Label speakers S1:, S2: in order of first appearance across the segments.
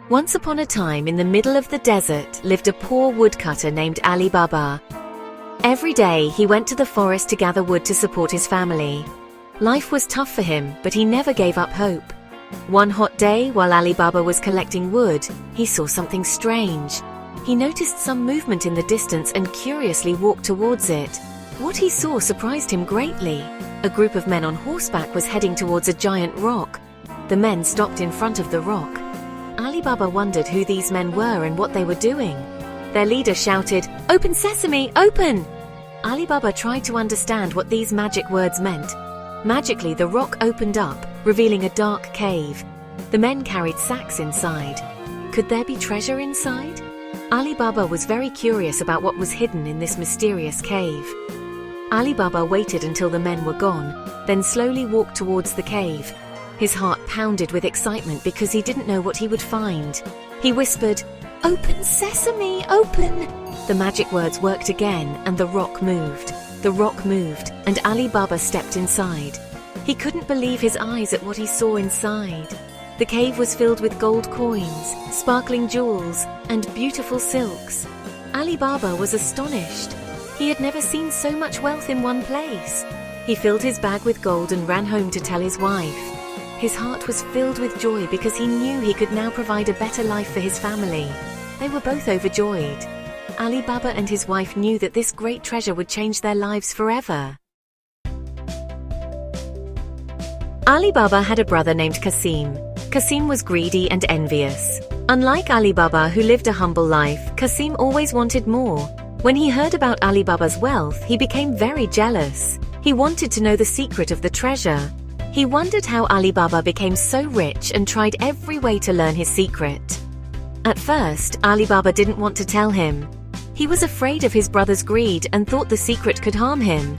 S1: Once upon a time, in the middle of the desert, lived a poor woodcutter named Ali Baba. Every day, he went to the forest to gather wood to support his family. Life was tough for him, but he never gave up hope. One hot day, while Ali Baba was collecting wood, he saw something strange. He noticed some movement in the distance and curiously walked towards it. What he saw surprised him greatly. A group of men on horseback was heading towards a giant rock. The men stopped in front of the rock. Ali Baba wondered who these men were and what they were doing. Their leader shouted, "Open sesame, open!" Ali Baba tried to understand what these magic words meant. Magically, the rock opened up, revealing a dark cave. The men carried sacks inside. Could there be treasure inside? Ali Baba was very curious about what was hidden in this mysterious cave. Ali Baba waited until the men were gone, then slowly walked towards the cave. His heart pounded with excitement because he didn't know what he would find. He whispered, "Open sesame, open!" The magic words worked again and the rock moved. The rock moved and Ali Baba stepped inside. He couldn't believe his eyes at what he saw inside. The cave was filled with gold coins, sparkling jewels, and beautiful silks. Ali Baba was astonished. He had never seen so much wealth in one place. He filled his bag with gold and ran home to tell his wife. His heart was filled with joy because he knew he could now provide a better life for his family. They were both overjoyed. Ali Baba and his wife knew that this great treasure would change their lives forever. Ali Baba had a brother named Kassim. Kassim was greedy and envious. Unlike Ali Baba, who lived a humble life, Kassim always wanted more. When he heard about Ali Baba's wealth, he became very jealous. He wanted to know the secret of the treasure. He wondered how Ali Baba became so rich and tried every way to learn his secret. At first, Ali Baba didn't want to tell him. He was afraid of his brother's greed and thought the secret could harm him.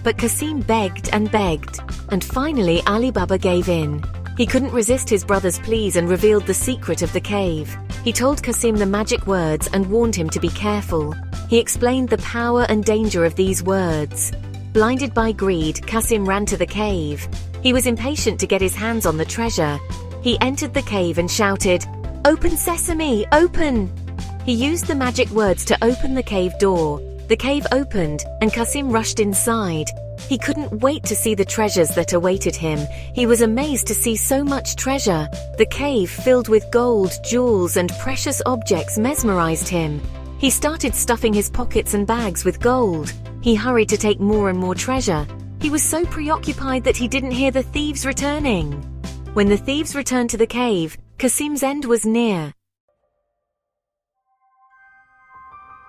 S1: But Kassim begged, and finally Ali Baba gave in. He couldn't resist his brother's pleas and revealed the secret of the cave. He told Kassim the magic words and warned him to be careful. He explained the power and danger of these words. Blinded by greed, Kassim ran to the cave. He was impatient to get his hands on the treasure. He entered the cave and shouted, "Open sesame, open!" He used the magic words to open the cave door. The cave opened, and Kassim rushed inside. He couldn't wait to see the treasures that awaited him. He was amazed to see so much treasure. The cave, filled with gold, jewels, and precious objects, mesmerized him. He started stuffing his pockets and bags with gold. He hurried to take more and more treasure. He was so preoccupied that he didn't hear the thieves returning. When the thieves returned to the cave, Kassim's end was near.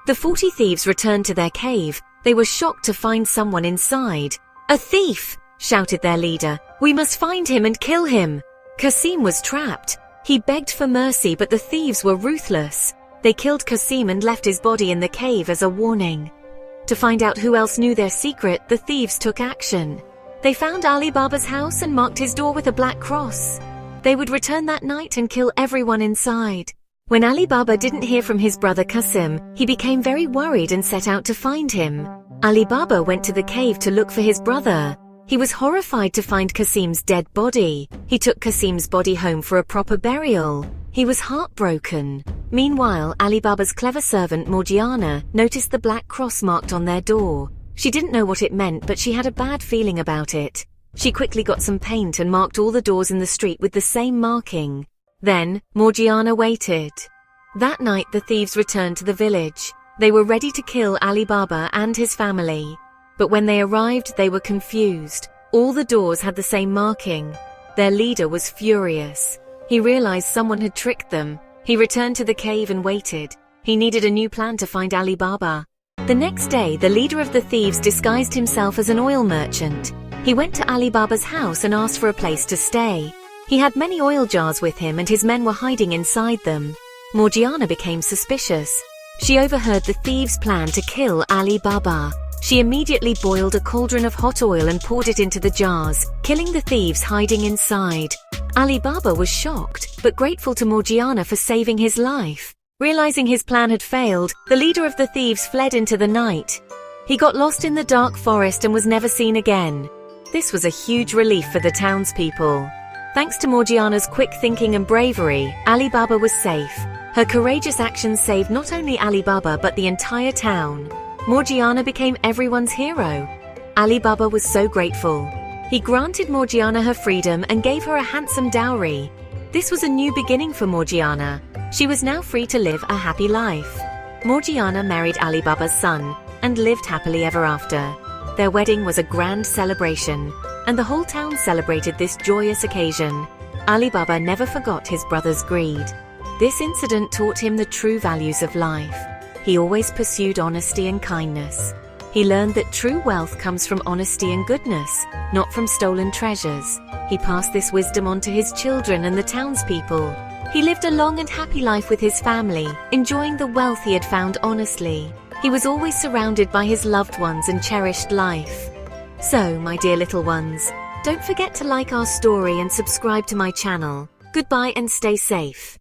S1: The 40 thieves returned to their cave. They were shocked to find someone inside. "A thief!" shouted their leader. "We must find him and kill him." Kassim was trapped. He begged for mercy, but the thieves were ruthless. They killed Kassim and left his body in the cave as a warning. To find out who else knew their secret, the thieves took action. They found Ali Baba's house and marked his door with a black cross. They would return that night and kill everyone inside. When Ali Baba didn't hear from his brother Kassim, he became very worried and set out to find him. Ali Baba went to the cave to look for his brother. He was horrified to find Kassim's dead body. He took Kassim's body home for a proper burial. He was heartbroken. Meanwhile, Ali Baba's clever servant Morgiana noticed the black cross marked on their door. She didn't know what it meant, but she had a bad feeling about it. She quickly got some paint and marked all the doors in the street with the same marking. Then, Morgiana waited. That night, the thieves returned to the village. They were ready to kill Ali Baba and his family. But when they arrived, they were confused. All the doors had the same marking. Their leader was furious. He realized someone had tricked them. He returned to the cave and waited. He needed a new plan to find Ali Baba. The next day, the leader of the thieves disguised himself as an oil merchant. He went to Ali Baba's house and asked for a place to stay. He had many oil jars with him and his men were hiding inside them. Morgiana became suspicious. She overheard the thieves' plan to kill Ali Baba. She immediately boiled a cauldron of hot oil and poured it into the jars, killing the thieves hiding inside. Ali Baba was shocked, but grateful to Morgiana for saving his life. Realizing his plan had failed, the leader of the thieves fled into the night. He got lost in the dark forest and was never seen again. This was a huge relief for the townspeople. Thanks to Morgiana's quick thinking and bravery, Ali Baba was safe. Her courageous actions saved not only Ali Baba but the entire town. Morgiana became everyone's hero. Ali Baba was so grateful. He granted Morgiana her freedom and gave her a handsome dowry. This was a new beginning for Morgiana. She was now free to live a happy life. Morgiana married Ali Baba's son and lived happily ever after. Their wedding was a grand celebration, and the whole town celebrated this joyous occasion. Ali Baba never forgot his brother's greed. This incident taught him the true values of life. He always pursued honesty and kindness. He learned that true wealth comes from honesty and goodness, not from stolen treasures. He passed this wisdom on to his children and the townspeople. He lived a long and happy life with his family, enjoying the wealth he had found honestly. He was always surrounded by his loved ones and cherished life. So, my dear little ones, don't forget to like our story and subscribe to my channel. Goodbye and stay safe.